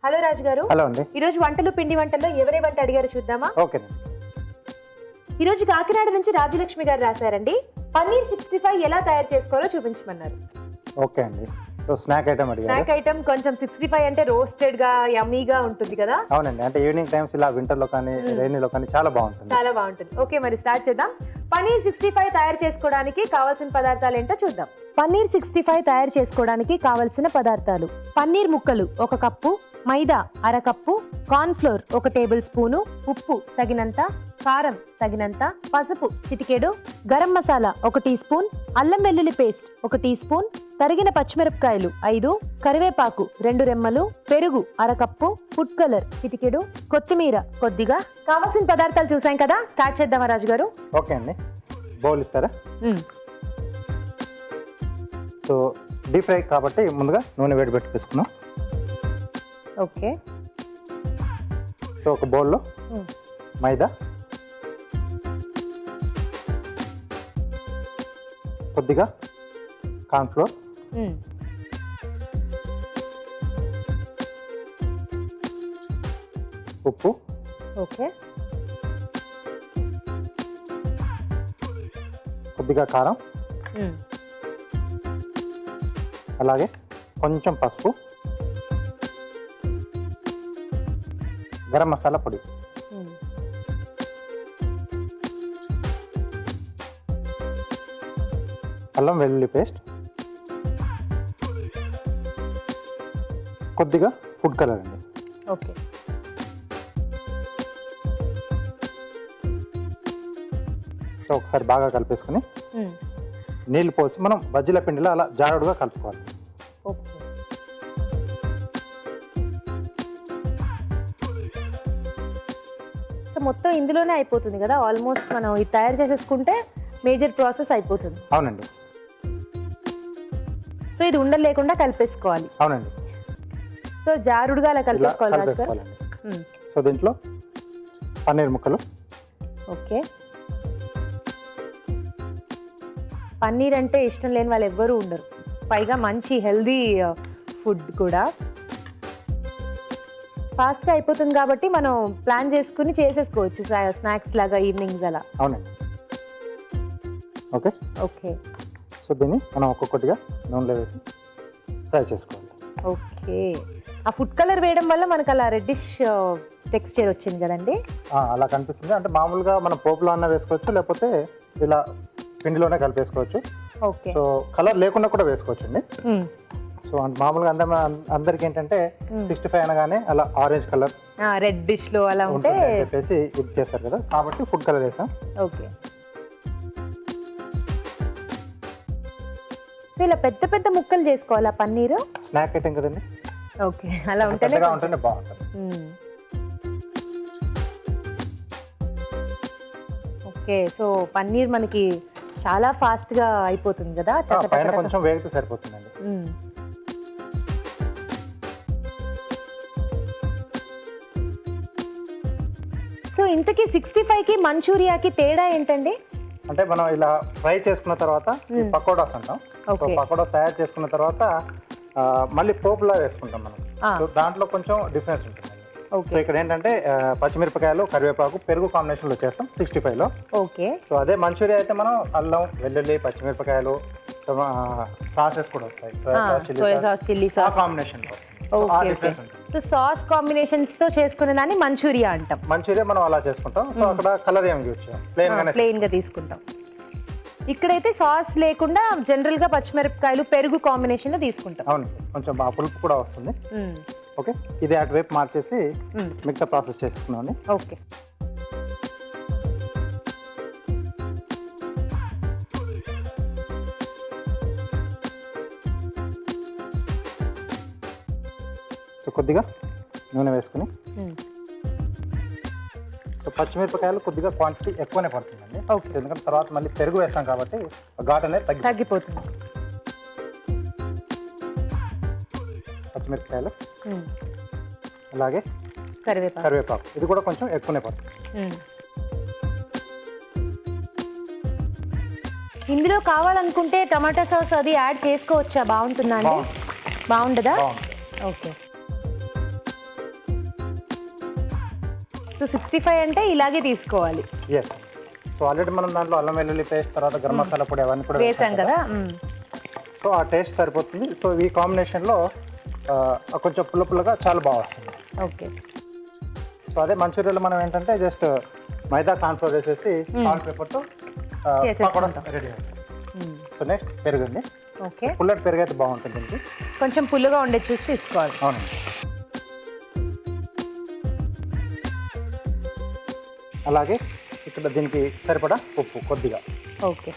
Hello రాజు గారు. Hello అండి. ఈ రోజు వంటలు పిండి వంటల్లో ఎవరే వంట అడిగారు చూద్దామా? ఓకే. ఈ రోజు కాకినాడ నుంచి రాజ్యలక్ష్మి గారు రాశారండి. పన్నీర్ 65 ఎలా తయారు చేసుకోవాలో చూపించమన్నారు. ఓకే అండి. సో స్నాక్ ఐటమ్ అడిగారు. స్నాక్ ఐటమ్ కొంచెం 65 అంటే రోస్టెడ్ గా యమ్మీగా ఉంటుంది కదా. అవునండి. అంటే ఈవినింగ్ టైమ్స్ ఇలా వింటర్ లో కానీ రైనీ లో కానీ చాలా బాగుంటుంది. చాలా బాగుంటుంది. ఓకే, మరి స్టార్ట్ చేద్దాం. పన్నీర్ 65 తయారు చేసుకోవడానికి కావాల్సిన పదార్థాలు ఏంటో చూద్దాం. పన్నీర్ 65 తయారు చేసుకోవడానికి కావలసిన పదార్థాలు: పన్నీర్ ముక్కలు 1 కప్పు, మైదా 1/2 cup, corn flour 1 table spoon, ఉప్పు తగినంత, కారం తగినంత, పసుపు చిటికెడు, గరం మసాలా 1 టీ స్పూన్, అల్లం వెల్లుల్లి పేస్ట్ 1 టీ స్పూన్, తరిగిన పచ్చిమిరపకాయలు 5, కరివేపాకు 2 రెమ్మలు, పెరుగు 1/2 కప్పు, ఫుడ్ కలర్ చిటికెడు, కొత్తిమీర కొద్దిగా. కావాల్సిన పదార్థాలు చూసాం కదా, స్టార్ట్ చేద్దామా రాజు గారు? ఓకే అండి. బౌల్ ఇస్తారా? సో డీప్ ఫ్రై కాబట్టి ముందుగా నూనె వేడి పెట్టి తీసుకున్నాం. ఓకే. సో ఒక బౌల్లో మైదా, కొద్దిగా కార్న్ ఫ్లోర్, ఉప్పు, ఓకే, కొద్దిగా కారం, అలాగే కొంచెం పసుపు, గరం మసాలా పొడి, అల్లం వెల్లుల్లి పేస్ట్, కొద్దిగా ఫుడ్ కలర్ అండి. ఓకే. సో ఒకసారి బాగా కలిపేసుకుని నీళ్ళు పోసి మనం బజ్జీల పిండిలో అలా జారుడుగా కలుపుకోవాలి. ఓకే. సో మొత్తం ఇందులోనే అయిపోతుంది కదా, ఆల్మోస్ట్ మనం ఇది తయారు చేసేసుకుంటే మేజర్ ప్రాసెస్ అయిపోతుంది. అవునండి. సో ఇది ఉండలు లేకుండా కలిపేసుకోవాలి. అవునండి. సో జారుడుగా అలా కలిపేసుకోవాలి. కలిపేసుకోవాలండి. సో దీంట్లో పన్నీర్ ముక్కలు. ఓకే. పన్నీర్ అంటే ఇష్టం లేని వాళ్ళు ఎవ్వరూ ఉండరు, పైగా మంచి హెల్దీ ఫుడ్ కూడా. ఫాస్ట్గా అయిపోతుంది కాబట్టి మనం ప్లాన్ చేసుకుని చేసేసుకోవచ్చు స్నాక్స్ లాగా ఈవినింగ్స్ అలా. అవునండి. ఓకే. ఓకే. సో దీన్ని మనం ఒక్కొక్కటిగా నూనెలో వేసి ఫ్రై చేసుకోవాలి. ఓకే. ఆ ఫుడ్ కలర్ వేయడం వల్ల మనకు అలా రెడ్డిష్ టెక్స్చర్ వచ్చింది కదండి. అలా కనిపిస్తుంది. అంటే మామూలుగా మనం పోపులో అన్న వేసుకోవచ్చు, లేకపోతే ఇలా పిండిలోనే కలిపేసుకోవచ్చు. ఓకే. సో కలర్ లేకుండా కూడా వేసుకోవచ్చు అండి. సో మామూలుగా అందరికి ఏంటంటే 65 అనగానే అలా ఆరెంజ్ కలర్ రెడ్ డిష్ లో అలా ఉంటే చెప్పేసి ఇది చేస్తారు కదా, కాబట్టి ఫుడ్ కలర్ వేసాం. ఓకే. సో ఇలా పెద్ద పెద్ద ముక్కలు చేసుకోవాలా పన్నీరు? స్నాక్ ఐటమ్ కదండి. ఓకే. అలా ఉంటేనే బాగుంటుంది. ఓకే. సో పన్నీర్ మనకి చాలా ఫాస్ట్ గా అయిపోతుంది కదా, పైన కొంచెం వేగితే సరిపోతుందండి. సో ఇంతకీ 65కి మంచూరియాకి తేడా ఏంటండి? అంటే మనం ఇలా ఫ్రై చేసుకున్న తర్వాత పకోడాస్ అంటాం. సో పకోడా తయారు చేసుకున్న తర్వాత మళ్ళీ పోపులా వేసుకుంటాం మనం. సో దాంట్లో కొంచెం డిఫరెన్స్ ఉంటుంది. సో ఇక్కడ ఏంటంటే పచ్చిమిరపకాయలు, కరివేపాకు, పెరుగు కాంబినేషన్ లో చేస్తాం 65 లో. ఓకే. సో అదే మంచూరియా అయితే మనం అల్లం వెల్లుల్లి పచ్చిమిరపకాయలు సాసెస్ కూడా వస్తాయి, soya sauce, chilli sauce combination. So sauce combinations తో చేసుకునే దాన్ని మంచూరియా అంటాం. మంచూరియా మనం అలా చేసుకుంటాం. సో అక్కడ కలర్ ఏమి యూజ్ చేయం, ప్లెయిన్ గా తీసుకుంటాం. ఇక్కడైతే సాస్ లేకుండా జనరల్ గా పచ్చిమిరపకాయలు పెరుగు కాంబినేషన్ లో తీసుకుంటాం. అవును, కొంచెం పులుపు కూడా వస్తుంది. ఓకే. ఇది అటువైపు మార్చేసి మిగతా ప్రాసెస్ చేసుకున్నాం. ఓకే. సో కొద్దిగా నూనె వేసుకుని, సో పచ్చిమిరపకాయలు కొద్దిగా క్వాంటిటీ ఎక్కువనే పడుతుందండి. ఎందుకంటే తర్వాత మళ్ళీ పెరుగు వేస్తాం కాబట్టి ఘాటు అనేది తగ్గిపోతుంది. పచ్చిమిరపకాయలు, అలాగే కరివేపాకు, ఇది కూడా కొంచెం ఎక్కువనే పడుతుంది. ఇందులో కావాలనుకుంటే టమాటా సాస్ అది యాడ్ చేసుకోవచ్చా? బాగుంటుందా అండి? బాగుండదా? ఓకే. సో 65 అంటే ఇలాగే తీసుకోవాలి. ఎస్. సో ఆల్రెడీ మనం దాంట్లో అల్లం వెల్లుల్లి పేస్ట్ తర్వాత గరం మసాలా పొడి అవన్నీ కూడా వేసాం కదా. సో ఆ టేస్ట్ సరిపోతుంది. సో ఈ కాంబినేషన్లో కొంచెం పుల్లగా చాలా బాగా వస్తుంది. ఓకే. సో అదే మంచూరియాలో మనం ఏంటంటే జస్ట్ మైదా కార్న్ఫ్లోర్ వేసేసి సాల్ట్ పెప్పర్తో పకోడా రెడీ అవుతుంది. సో నెక్స్ట్ పెరుగుంది. ఓకే. పుల్లటి పెరుగు అయితే బాగుంటుంది దీనికి. కొంచెం పుల్లగా ఉండే చూసి తీసుకోవాలి. అవునండి. అలాగే ఇక్కడ దీనికి సరిపడా ఉప్పు కొద్దిగా. ఓకే.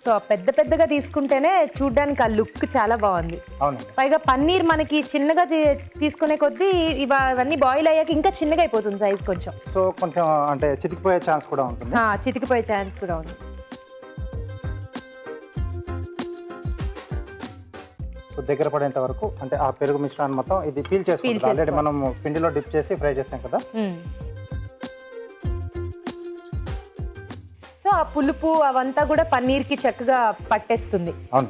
సో పెద్దగా తీసుకుంటేనే చూడ్డానికి ఆ లుక్ చాలా బాగుంది. అవునండి. పైగా పన్నీర్ మనకి చిన్నగా తీసుకునే కొద్దీ ఇవన్నీ బాయిల్ అయ్యాక ఇంకా చిన్నగా అయిపోతుంది సైజ్ కొంచెం. సో కొంచెం అంటే చితికిపోయే ఛాన్స్ కూడా ఉంటుంది. చితికిపోయే ఛాన్స్ కూడా ఉంది. సో దగ్గర పడేంత వరకు అంటే ఆ పెరుగు మిశ్రమాన్ని మొత్తం ఇది పీల్ చేసుకుంటాం. ఆల్రెడీ మనం పిండిలో డిప్ చేసి ఫ్రై చేసాం కదా. సో ఆ పులుపు అవంతా కూడా పన్నీర్కి చక్కగా పట్టేస్తుంది. అవును.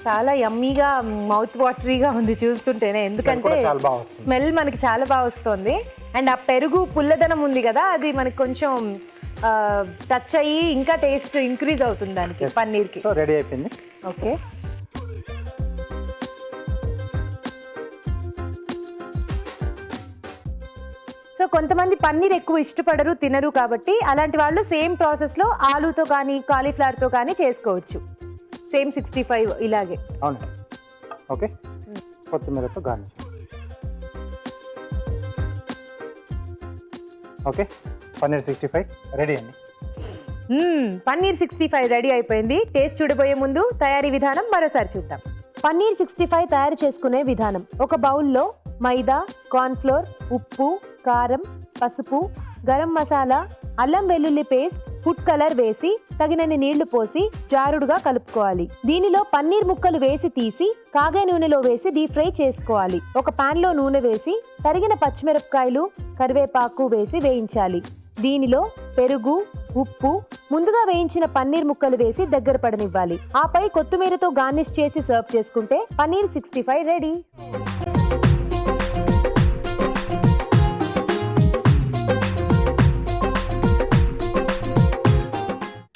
చాలా యమ్మీగా మౌత్ వాటరీగా ఉంది చూస్తుంటేనే, ఎందుకంటే స్మెల్ మనకి చాలా బాగా వస్తుంది. అండ్ ఆ పెరుగు పుల్లదనం ఉంది కదా, అది మనకి కొంచెం టచ్ అయ్యి ఇంకా టేస్ట్ ఇంక్రీజ్ అవుతుంది దానికి పన్నీర్కి. సో రెడీ అయిపోయింది. ఓకే. సో కొంతమంది పన్నీర్ ఎక్కువ ఇష్టపడరు, తినరు, కాబట్టి అలాంటి వాళ్ళు సేమ్ ప్రాసెస్లో ఆలూతో కానీ కాలీఫ్లవర్తో కానీ చేసుకోవచ్చు. సేమ్ 65 ఇలాగే. అవునండి. ఓకే. కొత్తిమీరతో గార్నిష్. ఓకే. పన్నీర్ 65 రెడీ అండి. పన్నీర్ 65 రెడీ అయిపోయింది. టేస్ట్ చూడబోయే ముందు తయారీ విధానం మరోసారి చూద్దాం. పన్నీర్ 65 తయారు చేసుకునే విధానం: ఒక బౌల్లో మైదా, కార్న్ఫ్లోర్, ఉప్పు, కారం, పసుపు, గరం మసాలా, అల్లం వెల్లుల్లి పేస్ట్, ఫుడ్ కలర్ వేసి తగినన్ని నీళ్లు పోసి జారుడుగా కలుపుకోవాలి. దీనిలో పన్నీర్ ముక్కలు వేసి తీసి కాగే నూనెలో వేసి డీప్ ఫ్రై చేసుకోవాలి. ఒక పాన్ లో నూనె వేసి తరిగిన పచ్చిమిరపకాయలు, కరివేపాకు వేసి వేయించాలి. దీనిలో పెరుగు, ఉప్పు, ముందుగా వేయించిన పన్నీర్ ముక్కలు వేసి దగ్గర పడనివ్వాలి. ఆపై కొత్తిమీరతో గార్నిష్ చేసి సర్వ్ చేసుకుంటే పన్నీర్ 65 రెడీ.